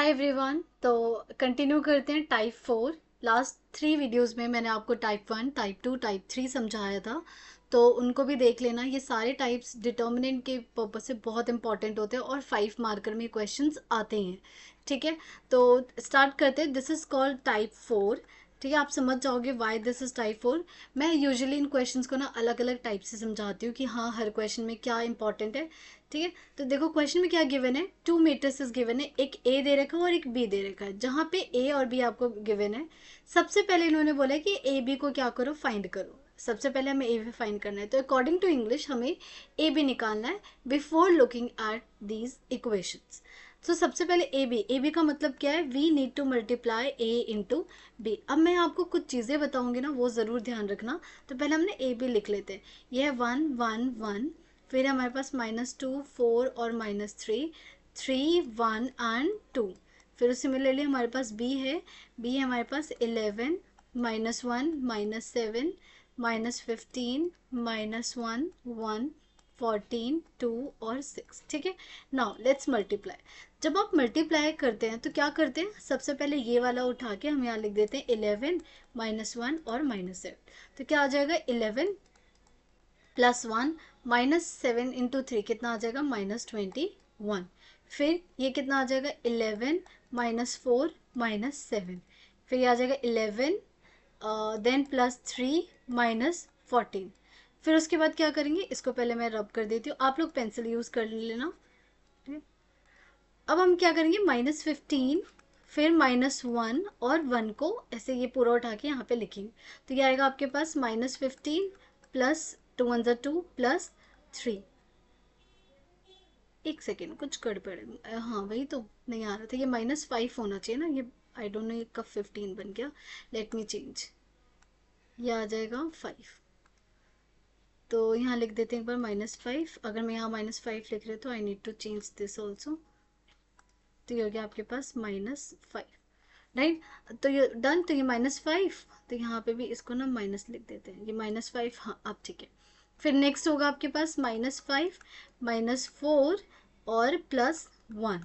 Hi everyone. तो continue करते हैं टाइप 4। लास्ट 3 वीडियोस में मैंने आपको टाइप 1, टाइप 2, टाइप 3 समझाया था, तो उनको भी देख लेना। ये सारे टाइप्स डिटर्मिनेंट के पर्पज से बहुत इंपॉर्टेंट होते हैं और 5 मार्कर में क्वेश्चंस आते हैं। ठीक है, तो स्टार्ट करते हैं। This is called type 4। ठीक है, आप समझ जाओगे वाई दिस इज़ टाइप 4। मैं यूजुअली इन क्वेश्चंस को ना अलग अलग टाइप से समझाती हूँ कि हाँ हर क्वेश्चन में क्या इंपॉर्टेंट है। ठीक है, तो देखो क्वेश्चन में क्या गिवन है, 2 मैट्रिसेस गिवन है, एक ए दे रखा है और एक बी दे रखा है। जहाँ पे ए और बी आपको गिवन है, सबसे पहले इन्होंने बोला है कि ए बी को क्या करो, फाइंड करो। सबसे पहले हमें ए बी फाइंड करना है, तो अकॉर्डिंग टू इंग्लिश हमें ए बी निकालना है before looking at these equations. तो सबसे पहले ए बी का मतलब क्या है, we need to multiply A into B. अब मैं आपको कुछ चीज़ें बताऊंगी ना, वो ज़रूर ध्यान रखना। तो पहले हमने ए बी लिख लेते हैं। ये है 1 1 1, फिर हमारे पास -2 4 और -3 3 1 एंड 2। फिर सिमिलरली हमारे पास बी है, बी है हमारे पास 11 -1 -7 -15 -1 1 14 2 और 6। ठीक है, नाउ लेट्स मल्टीप्लाई। जब आप मल्टीप्लाई करते हैं तो क्या करते हैं, सबसे पहले ये वाला उठा के हम यहाँ लिख देते हैं 11 -1 और -7। तो क्या आ जाएगा 11 +1 -7 इंटू 3 कितना आ जाएगा, -21। फिर ये कितना आ जाएगा 11 -4 -7। फिर ये आ जाएगा 11 देन +3 -14। फिर उसके बाद क्या करेंगे, इसको पहले मैं रब कर देती हूँ, आप लोग पेंसिल यूज़ कर लेना। अब हम क्या करेंगे, -15, फिर -1 और 1 को ऐसे ये पूरा उठा के यहाँ पे लिखेंगे। तो ये आएगा आपके पास -15 प्लस 2 1 2 प्लस 3। एक सेकेंड, कुछ गड़बड़ है। हाँ वही तो नहीं आ रहा था, ये -5 होना चाहिए ना, ये आई डोंट नो ये कब 15 बन गया। लेट मी चेंज, ये आ जाएगा 5। तो यहाँ लिख देते हैं एक बार -5। अगर मैं यहाँ -5 लिख रही हूँ तो I need to change this also. तो ये हो गया आपके पास -5, राइट। तो ये डन, तो ये -5, तो यहाँ पे भी इसको ना माइनस लिख देते हैं, ये -5। हाँ अब ठीक है। फिर नेक्स्ट होगा आपके पास -5 -4 और +1।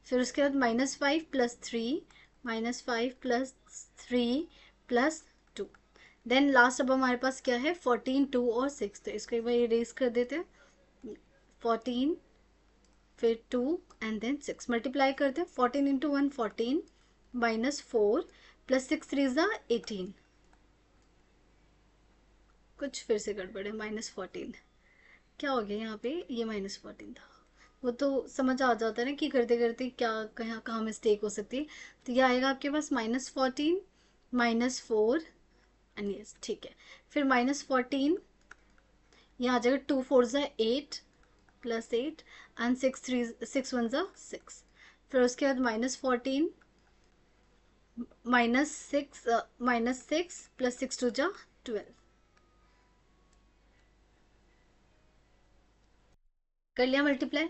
फिर उसके बाद -5 +3 -5 +3 +2। देन लास्ट अब हमारे पास क्या है, 14 2 और 6। तो इसको एक बार इरेज कर देते हैं। 14, फिर 2 एंड देन 6 मल्टीप्लाई करते हैं। 14 इंटू 1 14 -4 +6 3 ज़ा 18। कुछ फिर से गड़बड़ है, -14 क्या हो गया यहाँ पे, ये -14 था। वो तो समझ आ जाता है ना कि करते करते क्या कहाँ कहाँ मिस्टेक हो सकती है। तो ये आएगा आपके पास -14 -4 एंड यस ठीक है। फिर -14, यहाँ आ जाएगा 2 4 ज़ा 8 +8 एंड 6 1 ज़ा 6। फिर उसके बाद -14 -6 +6 2 जा 12। कर लिया मल्टीप्लाई।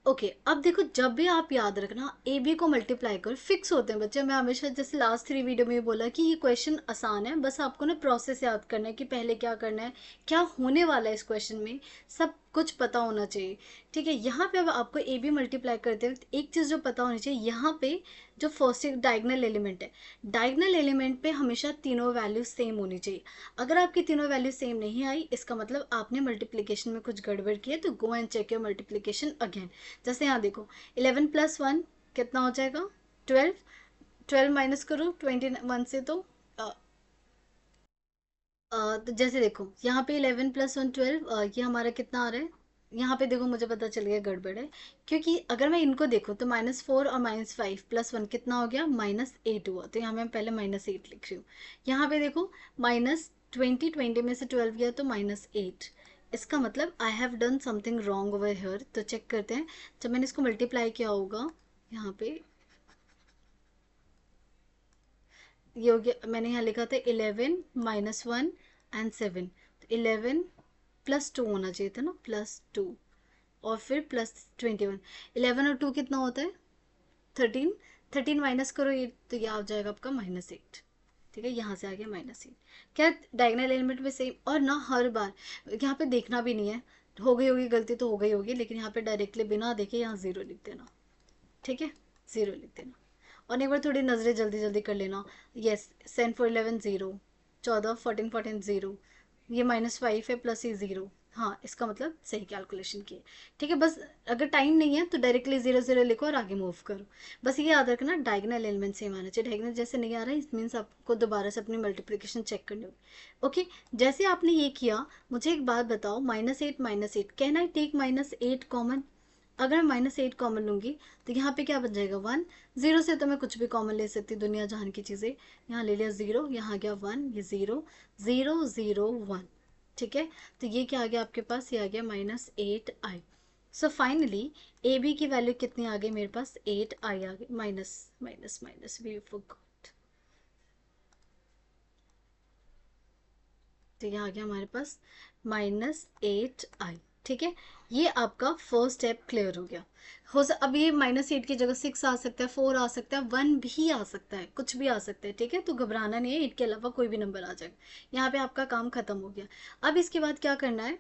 ओके अब देखो, जब भी आप याद रखना ए बी को मल्टीप्लाई करो, फिक्स होते हैं बच्चे। मैं हमेशा जैसे लास्ट 3 वीडियो में बोला कि ये क्वेश्चन आसान है, बस आपको ना प्रोसेस याद करना है कि पहले क्या करना है, क्या होने वाला है इस क्वेश्चन में, सब कुछ पता होना चाहिए। ठीक है, यहाँ पे अब आपको ए बी मल्टीप्लाई करते वक्त एक चीज़ जो पता होनी चाहिए, यहाँ पे जो फर्स्ट डायगनल एलिमेंट है, डायगनल एलिमेंट पे हमेशा तीनों वैल्यू सेम होनी चाहिए। अगर आपकी तीनों वैल्यू सेम नहीं आई, इसका मतलब आपने मल्टीप्लिकेशन में कुछ गड़बड़ की है, तो go and check your multiplication again. जैसे यहाँ देखो 11 + 1 कितना हो जाएगा, 12। 12 माइनस करो 21 से, तो जैसे देखो यहाँ पे 11 + 1 12, ये हमारा कितना आ रहा है, यहाँ पे देखो मुझे पता चल गया गड़बड़ है। क्योंकि अगर मैं इनको देखूँ तो -4 और -5 +1 कितना हो गया, -8 हुआ। तो यहाँ मैं पहले -8 लिख रही हूँ। यहाँ पे देखो -20 में से 12 गया तो -8। इसका मतलब I have done something wrong over here. तो चेक करते हैं, जब मैंने इसको मल्टीप्लाई किया होगा, यहाँ पे ये हो गया, मैंने यहाँ लिखा था 11 -1 एंड 7। तो 11 +2 होना चाहिए था ना, +2 और फिर +21। 11 और 2 कितना होता है, 13। 13 माइनस करो ये, तो ये आ जाएगा आपका -8। ठीक है, यहाँ से आ गया -8। क्या डायगोनल एलिमेंट में सेम, और ना हर बार यहाँ पे देखना भी नहीं है, हो गई होगी गलती तो हो गई होगी, लेकिन यहाँ पे डायरेक्टली बिना देखे यहाँ 0 लिख देना। ठीक है, 0 लिख देना। और एक बार थोड़ी नज़रें जल्दी जल्दी कर लेना। येस, 7 4 11 0, 14 14 14 0, ये -5 है प्लस ये 0। हाँ, इसका मतलब सही कैलकुलेशन की है। ठीक है, बस अगर टाइम नहीं है तो डायरेक्टली 0 0 लिखो और आगे मूव करो। बस ये याद रखना डायगोनल एलिमेंट सेम आना चाहिए। डायगोनल जैसे नहीं आ रहा है, इट मीन्स आपको दोबारा से अपनी मल्टीप्लिकेशन चेक करनी होगी। ओके, जैसे आपने ये किया, मुझे एक बात बताओ, -8 कैन आई टेक -8 कॉमन? अगर मैं -8 कॉमन लूंगी तो यहाँ पे क्या बन जाएगा 1। 0 से तो मैं कुछ भी कॉमन ले सकती, दुनिया जहान की चीज़ें। यहाँ ले लिया 0, यहाँ गया 1, ये 0 0 0 1। ठीक है, तो ये क्या आ गया आपके पास, ये आ गया -8i। So finally A B की वैल्यू कितनी आ गई मेरे पास, 8i आ गई। Minus minus minus we forgot, तो ये आ गया हमारे पास -8i। ठीक है, ये आपका फर्स्ट स्टेप क्लियर हो गया। अब ये -8 की जगह 6 आ सकता है, 4 आ सकता है, 1 भी आ सकता है, कुछ भी आ सकता है। ठीक है, तो घबराना नहीं है, 8 के अलावा कोई भी नंबर आ जाएगा। यहाँ पे आपका काम खत्म हो गया। अब इसके बाद क्या करना है,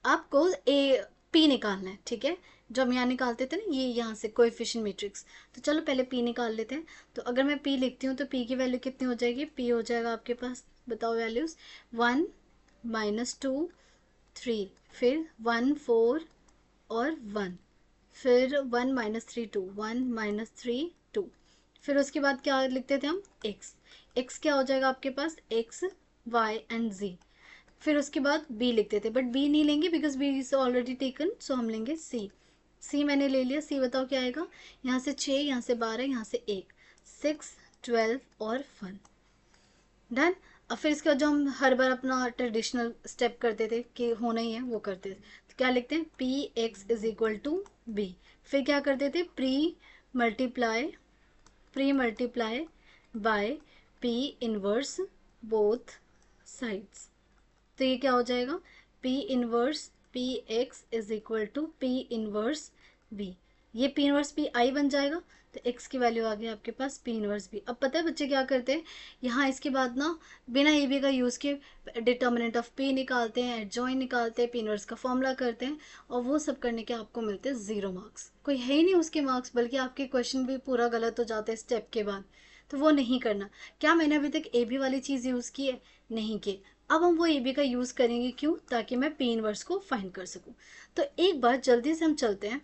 आपको ए पी निकालना है। ठीक है, जो हम यहाँ निकालते थे ना, ये यहाँ से कोएफिशिएंट मैट्रिक्स। तो चलो पहले पी निकाल लेते हैं। तो अगर मैं पी लिखती हूँ तो पी की वैल्यू कितनी हो जाएगी, पी हो जाएगा आपके पास, बताओ वैल्यूज, 1 -2 3, फिर 1 4 और 1, फिर 1 -3 2, 1 -3 2, फिर उसके बाद क्या लिखते थे हम, x। x क्या हो जाएगा आपके पास, x y एंड z। फिर उसके बाद b लिखते थे, बट b नहीं लेंगे because b is already taken, so हम लेंगे c। c मैंने ले लिया, c बताओ क्या आएगा, यहाँ से 6, यहाँ से 12, यहाँ से 1, 6 12 और 1। डन। अब फिर इसके बाद जो हम हर बार अपना ट्रेडिशनल स्टेप करते थे कि होना ही है, वो करते थे। तो क्या लिखते हैं, P X is equal to B. फिर क्या करते थे, multiply pre multiply by P inverse both sides. तो ये क्या हो जाएगा, P inverse P X is equal to P inverse B. ये पी इनवर्स पी आई बन जाएगा, तो x की वैल्यू आ गई आपके पास पी इनवर्स बी। अब पता है बच्चे क्या करते हैं, यहाँ इसके बाद ना बिना ए बी का यूज़ किए डिटर्मिनेंट ऑफ पी निकालते हैं, एडजॉइन निकालते हैं, पी इनवर्स का फॉर्मूला करते हैं, और वो सब करने के आपको मिलते हैं 0 मार्क्स। कोई है ही नहीं उसके मार्क्स, बल्कि आपके क्वेश्चन भी पूरा गलत हो जाते हैं स्टेप के बाद। तो वो नहीं करना। क्या मैंने अभी तक ए बी वाली चीज़ यूज़ की है, नहीं की। अब हम वो ए बी का यूज़ करेंगे, क्यों, ताकि मैं पी इनवर्स को फाइंड कर सकूं। तो एक बार जल्दी से हम चलते हैं।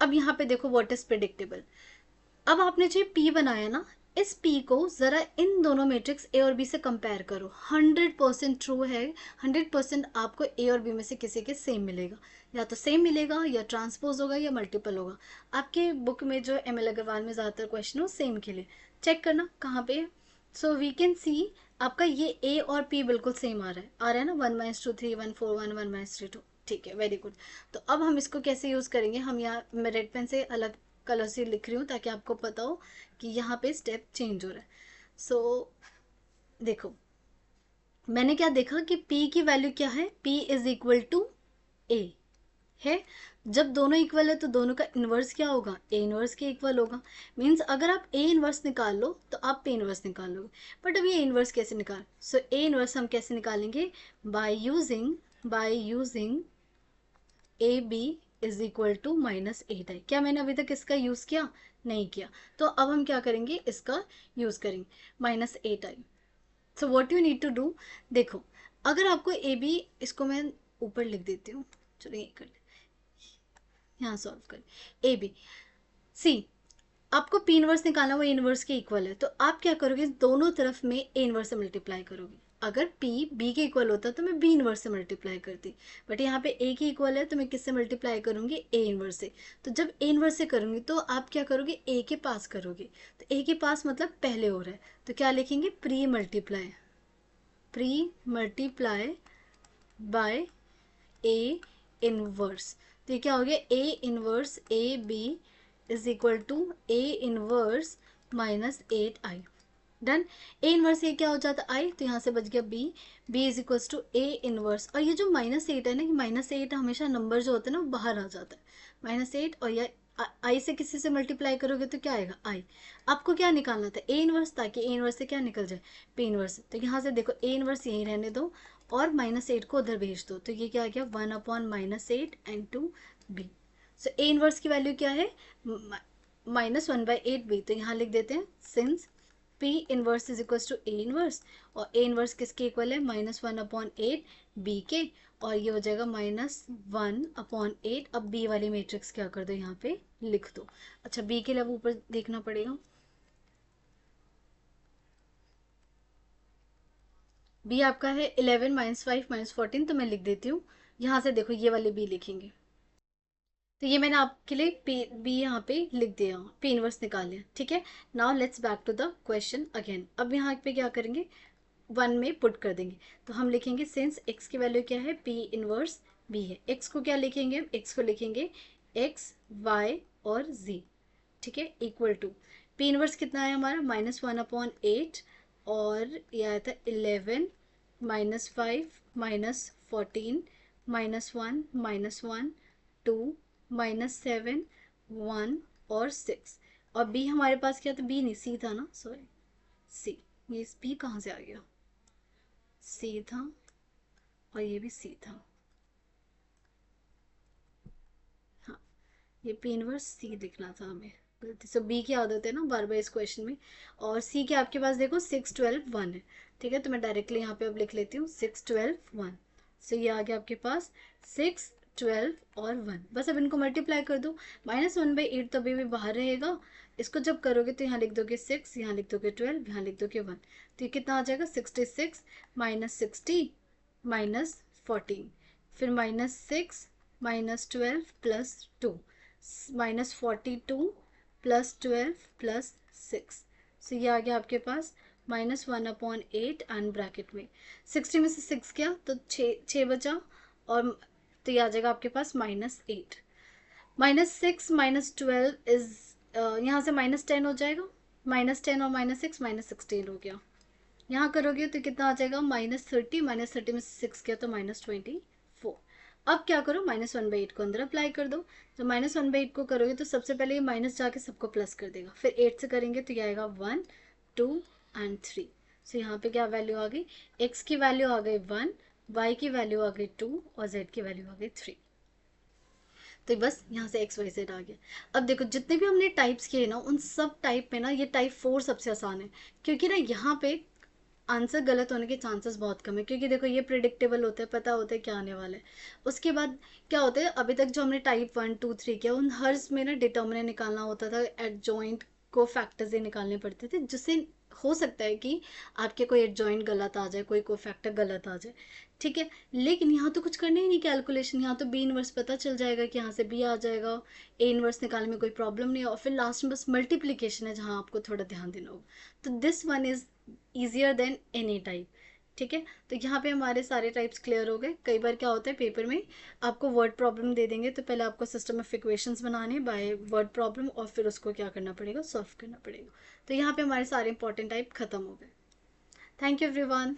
अब यहाँ पे देखो व्हाट इज प्रेडिक्टेबल। अब आपने जो पी बनाया ना, इस पी को ज़रा इन दोनों मैट्रिक्स ए और बी से कंपेयर करो। 100% ट्रू है, 100% आपको ए और बी में से किसी के सेम मिलेगा। या तो सेम मिलेगा, या ट्रांसपोज होगा, या मल्टीपल होगा। आपके बुक में जो एम एल अग्रवाल में ज़्यादातर क्वेश्चन हो सेम के लिए चेक करना कहाँ पे है। सो वी कैन सी आपका ये ए और पी बिल्कुल सेम आ रहा है ना, 1 -2 3 1 4 1 1 -3 2। ठीक है, वेरी गुड। तो अब हम इसको कैसे यूज़ करेंगे, हम यहाँ मैं रेड पेन से अलग कलर से लिख रही हूँ ताकि आपको पता हो कि यहाँ पे स्टेप चेंज हो रहा है। सो देखो, मैंने क्या देखा कि P की वैल्यू क्या है, P is equal to A है। जब दोनों इक्वल है तो दोनों का इन्वर्स क्या होगा, ए इन्वर्स के इक्वल होगा। मीन्स अगर आप ए इन्वर्स निकाल लो तो आप पी इन्वर्स निकाल लोगे। बट अब ये इन्वर्स कैसे निकाल, सो ए इन्वर्स हम कैसे निकालेंगे, by using A B is equal to -8i। क्या मैंने अभी तक इसका यूज़ किया, नहीं किया। तो अब हम क्या करेंगे, इसका यूज़ करेंगे -8i। So what you need to do, देखो अगर आपको ए बी, इसको मैं ऊपर लिख देती हूँ, चलो ये कर ले, यहाँ सॉल्व कर ए बी सी। आपको पी इनवर्स निकालना, वो इनवर्स के इक्वल है, तो आप क्या करोगे, दोनों तरफ में ए इनवर्स से मल्टीप्लाई करोगे। अगर P B के इक्वल होता तो मैं B इनवर्स से मल्टीप्लाई करती, बट यहाँ पे A के इक्वल है तो मैं किससे मल्टीप्लाई करूँगी, A इनवर्स से। तो जब A इनवर्स से करूँगी तो आप क्या करोगे, A के पास करोगे। तो A के पास मतलब पहले हो रहा है, तो क्या लिखेंगे, pre multiply by A inverse. तो ये क्या हो गया, A inverse A B is equal to A inverse -8i। Done. A inverse ये क्या हो जाता है, आई, तो यहाँ से बच गया B is equals to A inverse. और ये जो -8 है ना, ये -8 हमेशा नंबर जो होता है ना वो बाहर आ जाता है, -8, और या आई से किसी से मल्टीप्लाई करोगे तो क्या आएगा, आई। आपको क्या निकालना था, ए इनवर्स, ताकि ए इनवर्स से क्या निकल जाए, पी इनवर्स। तो यहाँ से देखो ए इनवर्स यहीं रहने दो और -8 को उधर भेज दो, तो ये क्या आ गया, 1/-8 and 2 B. So A inverse की वैल्यू क्या है, -1/8b, तो यहाँ लिख देते हैं since P inverse is equal to A inverse, और A इनवर्स किसके इक्वल है, -1/8b के, और ये हो जाएगा -1/8। अब B वाली मैट्रिक्स क्या कर दो, यहाँ पे लिख दो। अच्छा, B के लिए अब ऊपर देखना पड़ेगा, B आपका है 11 -5 -14, तो मैं लिख देती हूँ। यहाँ से देखो ये वाले B लिखेंगे, तो ये मैंने आपके लिए बी यहाँ पे लिख दिया, पी इनवर्स निकाल लिया, ठीक है। Now let's back to the question again. अब यहाँ पे क्या करेंगे, 1 में पुट कर देंगे, तो हम लिखेंगे सिंस x की वैल्यू क्या है, पी इनवर्स b है। x को क्या लिखेंगे, x को लिखेंगे x y और z, ठीक है, इक्वल टू पी इनवर्स कितना है हमारा, -1/8, और ये आया था 11 -5 -14 -1 -1 2 -7 1 और 6, और b हमारे पास क्या था, b नहीं c था ना, सॉरी c, ये b कहाँ से आ गया, c था, और ये भी c था, हाँ, ये p इनवर्स c लिखना था हमें, गलती से। b की आदत है ना बार बार इस क्वेश्चन में, और c के आपके पास देखो 6 12 1 है, ठीक है, तो मैं डायरेक्टली यहाँ पे अब लिख लेती हूँ 6 12 1, सो ये आ गया आपके पास 6 12 और 1। बस अब इनको मल्टीप्लाई कर दो, -1/8 तो अभी भी बाहर रहेगा, इसको जब करोगे तो यहाँ लिख दोगे 6, यहाँ लिख दोगे 12, यहाँ लिख दोगे 1, तो ये कितना आ जाएगा, 66 -60 -14, फिर -6 -12 +2 -42 +12 +6, सो ये आ गया आपके पास -1/8 एंड ब्रैकेट में 60 में से 6 क्या, तो 6 बचा, और तो ये आ जाएगा आपके पास -8, -6 -12 इज, यहाँ से -10 हो जाएगा, -10 और -6 -16 हो गया, यहाँ करोगे तो कितना आ जाएगा, -30, -30 में से 6 किया तो -24। अब क्या करो, -1/8 को अंदर अप्लाई कर दो, जब -1/8 को करोगे तो सबसे पहले ये माइनस जाके सबको प्लस कर देगा, फिर 8 से करेंगे तो ये आएगा 1 2 एंड 3, सो यहाँ पे क्या वैल्यू आ गई, x की वैल्यू आ गई 1, y की वैल्यू आ गई 2, और z की वैल्यू आ गई 3, तो बस यहाँ से एक्स वाई जेड आ गया। अब देखो जितने भी हमने टाइप्स किए ना, उन सब टाइप में ना ये टाइप 4 सबसे आसान है, क्योंकि ना यहाँ पे आंसर गलत होने के चांसेस बहुत कम है, क्योंकि देखो ये प्रिडिक्टेबल होता है, पता होता है क्या आने वाला है। उसके बाद क्या होता है, अभी तक जो हमने टाइप 1 2 3 किया, उन हर में ना डिटर्मिनेंट निकालना होता था, एडजॉइंट को फैक्टर्स ही निकालने पड़ते थे, जिससे हो सकता है कि आपके कोई एडजॉइंट गलत आ जाए, कोई फैक्टर गलत आ जाए, ठीक है। लेकिन यहाँ तो कुछ करना ही नहीं कैलकुलेशन, यहाँ तो बी इनवर्स पता चल जाएगा कि यहाँ से बी आ जाएगा, ए इनवर्स निकालने में कोई प्रॉब्लम नहीं है, और फिर लास्ट में बस मल्टीप्लीकेशन है जहाँ आपको थोड़ा ध्यान देना होगा, तो this one is easier than any type, ठीक है। तो यहाँ पे हमारे सारे टाइप्स क्लियर हो गए। कई बार क्या होता है पेपर में आपको वर्ड प्रॉब्लम दे देंगे, तो पहले आपको सिस्टम ऑफ इक्वेशंस बनाने बाय वर्ड प्रॉब्लम, और फिर उसको क्या करना पड़ेगा, सॉल्व करना पड़ेगा। तो यहाँ पे हमारे सारे इंपॉर्टेंट टाइप खत्म हो गए। Thank you everyone.